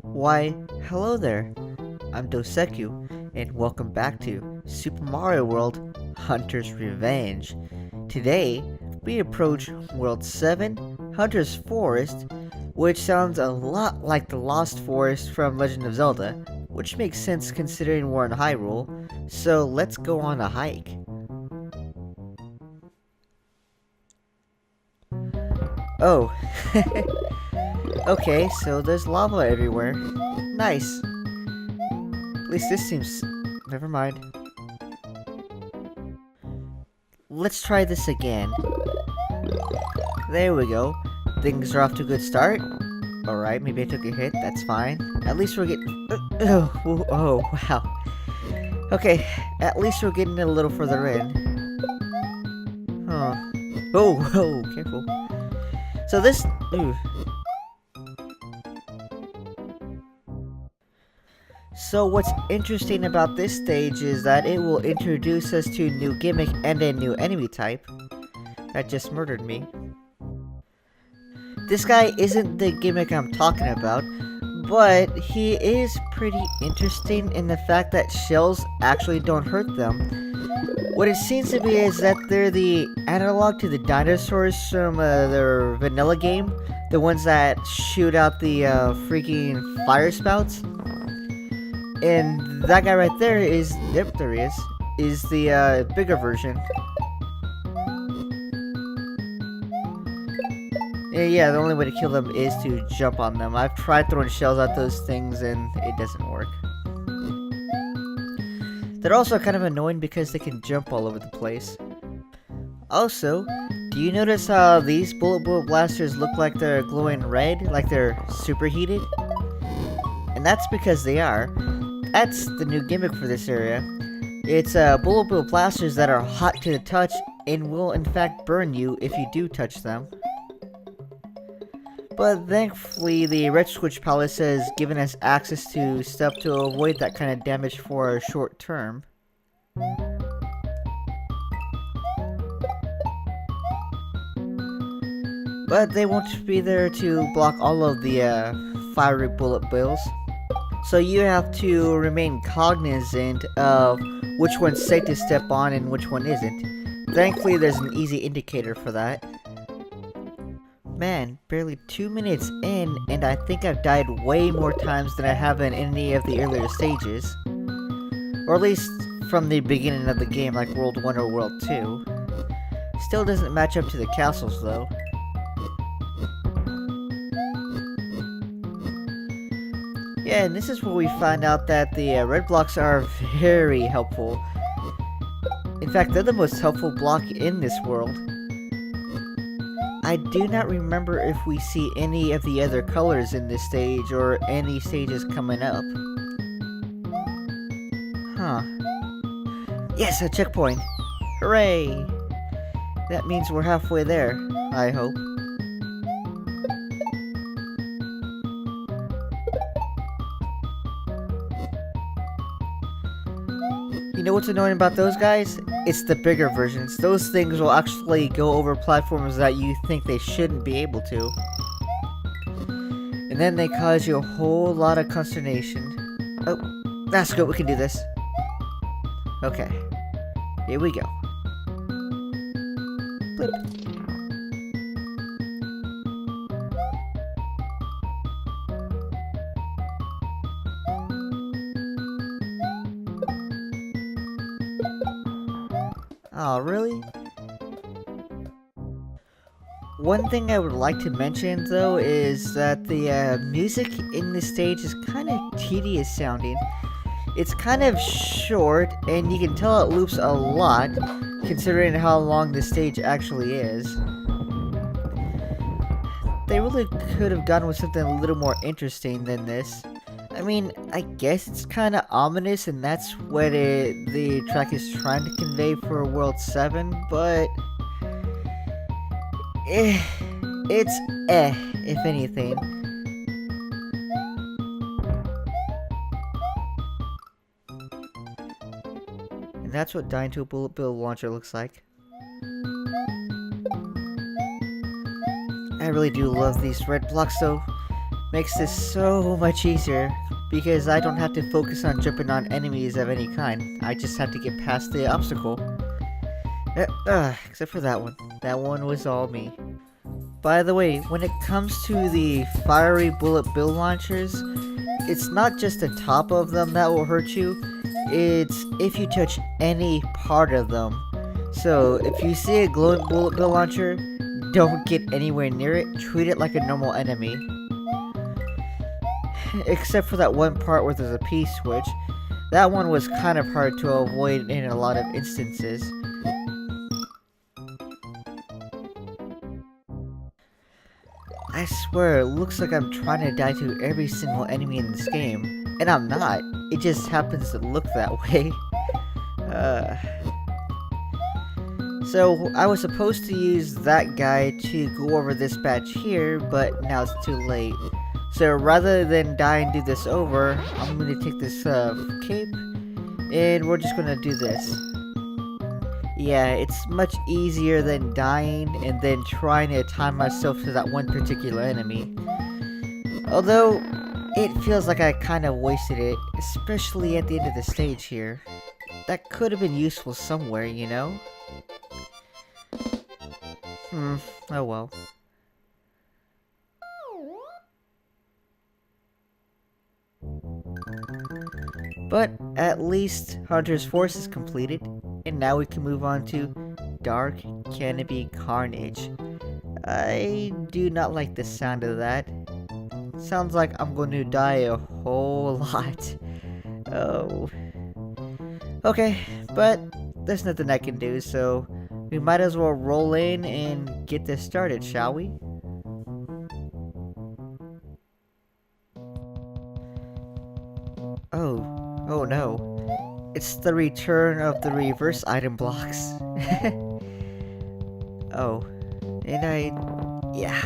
Why, hello there. I'm Doseku, and welcome back to Super Mario World Hunter's Revenge. Today, we approach World 7, Hunter's Forest, which sounds a lot like the Lost Forest from Legend of Zelda, which makes sense considering we're in Hyrule, so let's go on a hike. Oh, okay, so there's lava everywhere. Nice. At least this seems... Never mind. Let's try this again. There we go. Things are off to a good start. Alright, maybe I took a hit. That's fine. At least we're getting... oh, wow. Okay, at least we're getting a little further in. Huh. Oh, whoa, careful. So this... Ooh. So what's interesting about this stage is that it will introduce us to a new gimmick and a new enemy type. That just murdered me. This guy isn't the gimmick I'm talking about, but he is pretty interesting in the fact that shells actually don't hurt them. What it seems to be is that they're the analog to the dinosaurs from their vanilla game. The ones that shoot out the freaking fire spouts. And that guy right there is, yep, there he is the bigger version. Yeah, the only way to kill them is to jump on them. I've tried throwing shells at those things and it doesn't work. They're also kind of annoying because they can jump all over the place. Also, do you notice how these bullet blasters look like they're glowing red, like they're superheated? And that's because they are. That's the new gimmick for this area. It's bullet bill blasters that are hot to the touch and will in fact burn you if you do touch them. But thankfully the Red Switch Palace has given us access to stuff to avoid that kind of damage for a short term. But they won't be there to block all of the fiery bullet bills. So you have to remain cognizant of which one's safe to step on and which one isn't. Thankfully, there's an easy indicator for that. Man, barely 2 minutes in, and I think I've died way more times than I have in any of the earlier stages. Or at least from the beginning of the game, like World 1 or World 2. Still doesn't match up to the castles, though. Yeah, and this is where we find out that the red blocks are very helpful. In fact, they're the most helpful block in this world. I do not remember if we see any of the other colors in this stage or any stages coming up. Huh. Yes, a checkpoint! Hooray! That means we're halfway there, I hope. You know what's annoying about those guys? It's the bigger versions. Those things will actually go over platforms that you think they shouldn't be able to. And then they cause you a whole lot of consternation. Oh, that's good, we can do this. Okay. Here we go. Blip. Oh, really? One thing I would like to mention, though, is that the music in this stage is kind of tedious sounding. It's kind of short, and you can tell it loops a lot, considering how long the stage actually is. They really could have gone with something a little more interesting than this. I mean, I guess it's kind of ominous, and that's what the track is trying to convey for World 7, but... it's if anything. And that's what dying to a bullet bill launcher looks like. I really do love these red blocks, though. Makes this so much easier because I don't have to focus on jumping on enemies of any kind. I just have to get past the obstacle. Except for that one. That one was all me. By the way, when it comes to the fiery bullet bill launchers, it's not just the top of them that will hurt you, it's if you touch any part of them. So if you see a glowing bullet bill launcher, don't get anywhere near it, treat it like a normal enemy. Except for that one part where there's a P switch. That one was kind of hard to avoid in a lot of instances. I swear, it looks like I'm trying to die to every single enemy in this game. And I'm not. It just happens to look that way. So, I was supposed to use that guy to go over this patch here, but now it's too late. So rather than die and do this over, I'm going to take this cape, and we're just going to do this. Yeah, it's much easier than dying and then trying to tie myself to that one particular enemy. Although, it feels like I kind of wasted it, especially at the end of the stage here. That could have been useful somewhere, you know? Oh well. But at least Hunter's Force is completed, and now we can move on to Dark Canopy Carnage. I do not like the sound of that. Sounds like I'm going to die a whole lot. Oh. Okay, but there's nothing I can do, so we might as well roll in and get this started, shall we? Oh no. It's the return of the reverse item blocks. Oh. And yeah.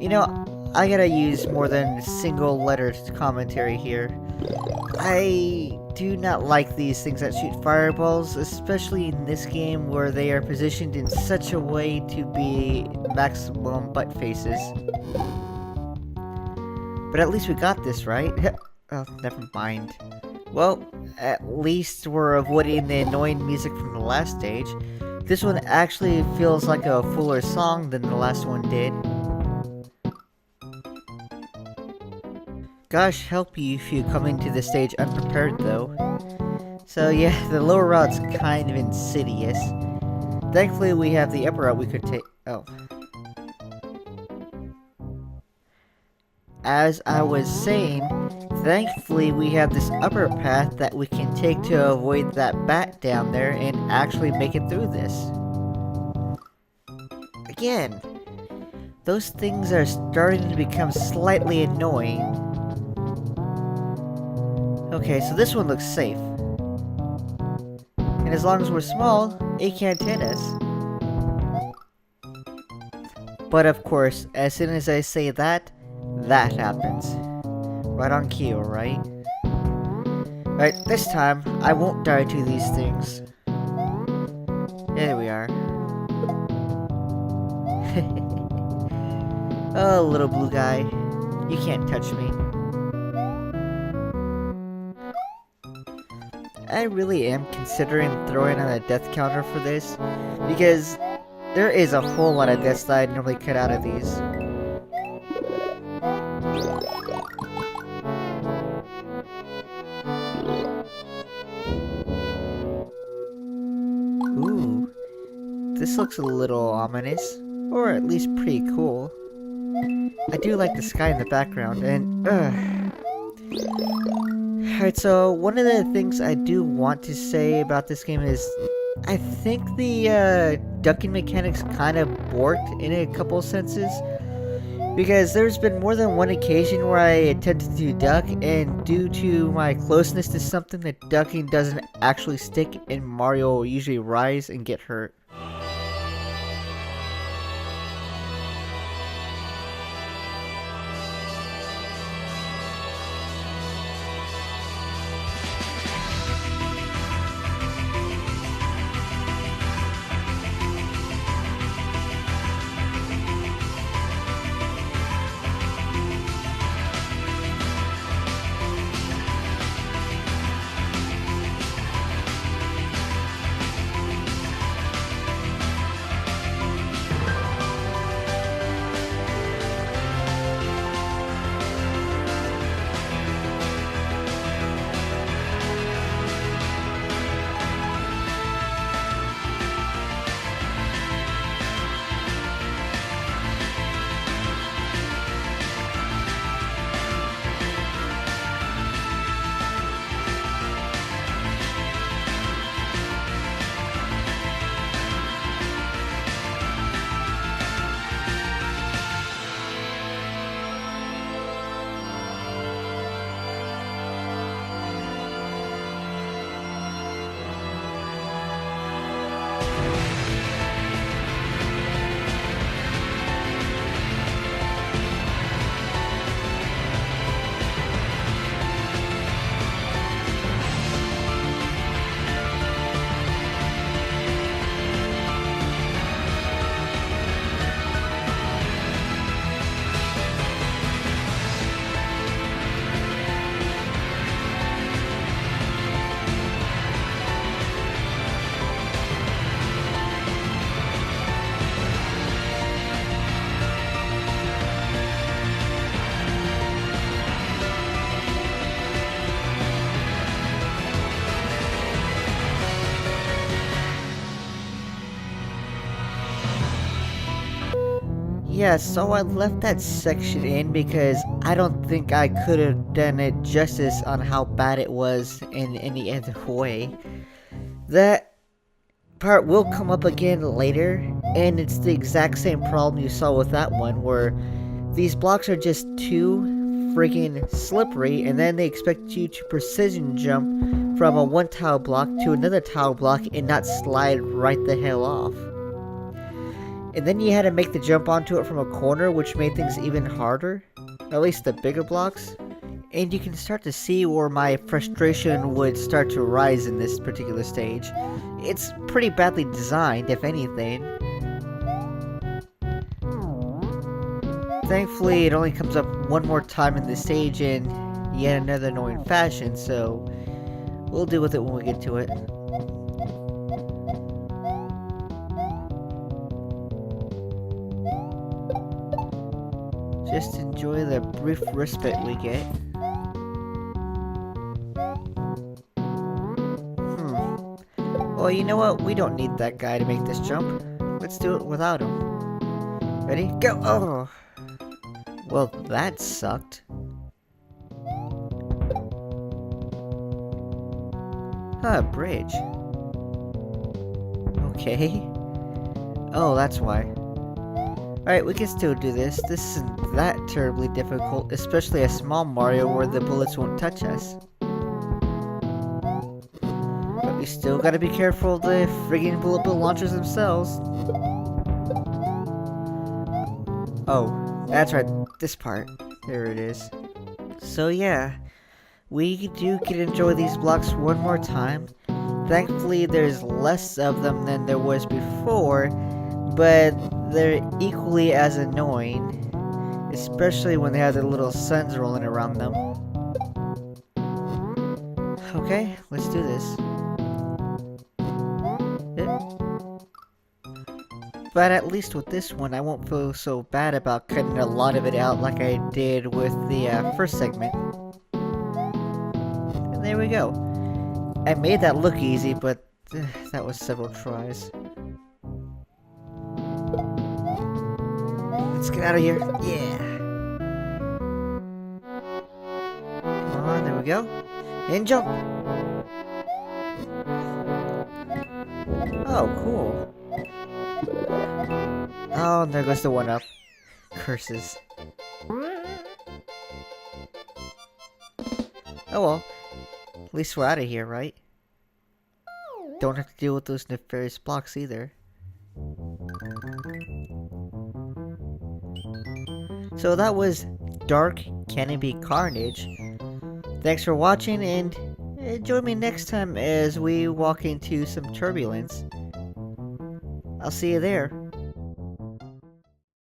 You know, I gotta use more than single letter commentary here. I do not like these things that shoot fireballs, especially in this game where they are positioned in such a way to be maximum butt faces. But at least we got this, right? Oh, never mind. Well, at least we're avoiding the annoying music from the last stage. This one actually feels like a fuller song than the last one did. Gosh help you if you come into the stage unprepared though. So yeah, the lower route's kind of insidious. Thankfully we have the upper route we could take. Oh. As I was saying, thankfully we have this upper path that we can take to avoid that bat down there and actually make it through this. Again, those things are starting to become slightly annoying. Okay, so this one looks safe. And as long as we're small, it can't hit us. But of course, as soon as I say that, that happens. Right on cue, right? Right, this time, I won't die to these things. There we are. Oh, little blue guy. You can't touch me. I really am considering throwing on a death counter for this, because there is a whole lot of deaths that I normally cut out of these. Ooh, this looks a little ominous, or at least pretty cool. I do like the sky in the background, and Alright, so one of the things I do want to say about this game is I think the ducking mechanics kind of borked in a couple senses, because there's been more than one occasion where I attempted to duck, and due to my closeness to something, the ducking doesn't actually stick, and Mario will usually rise and get hurt. yeah, so I left that section in because I don't think I could have done it justice on how bad it was in any other way. That part will come up again later, and it's the exact same problem you saw with that one, where these blocks are just too freaking slippery, and then they expect you to precision jump from a one tile block to another tile block and not slide right the hell off. And then you had to make the jump onto it from a corner, which made things even harder, at least the bigger blocks. And you can start to see where my frustration would start to rise in this particular stage. It's pretty badly designed, if anything. Thankfully, it only comes up one more time in the stage in yet another annoying fashion, so we'll deal with it when we get to it. Just enjoy the brief respite we get. Well, you know what? We don't need that guy to make this jump. Let's do it without him. Ready? Go! Oh! Well, that sucked. Huh, bridge. Okay. Oh, that's why. Alright, we can still do this. This isn't that terribly difficult, especially a small Mario where the bullets won't touch us. But we still gotta be careful of the friggin' bullet bill launchers themselves. Oh, that's right, this part. There it is. So yeah, we do get to enjoy these blocks one more time. Thankfully, there's less of them than there was before, but they're equally as annoying, especially when they have their little suns rolling around them. Okay, let's do this. But at least with this one, I won't feel so bad about cutting a lot of it out like I did with the first segment. And there we go. I made that look easy, but that was several tries. Let's get out of here. Yeah. Come on, there we go. And jump. Oh, cool. Oh, there goes the one up. Curses. Oh well. At least we're out of here, right? Don't have to deal with those nefarious blocks either. So that was Dark Canopy Carnage. Thanks for watching, and join me next time as we walk into some turbulence. I'll see you there.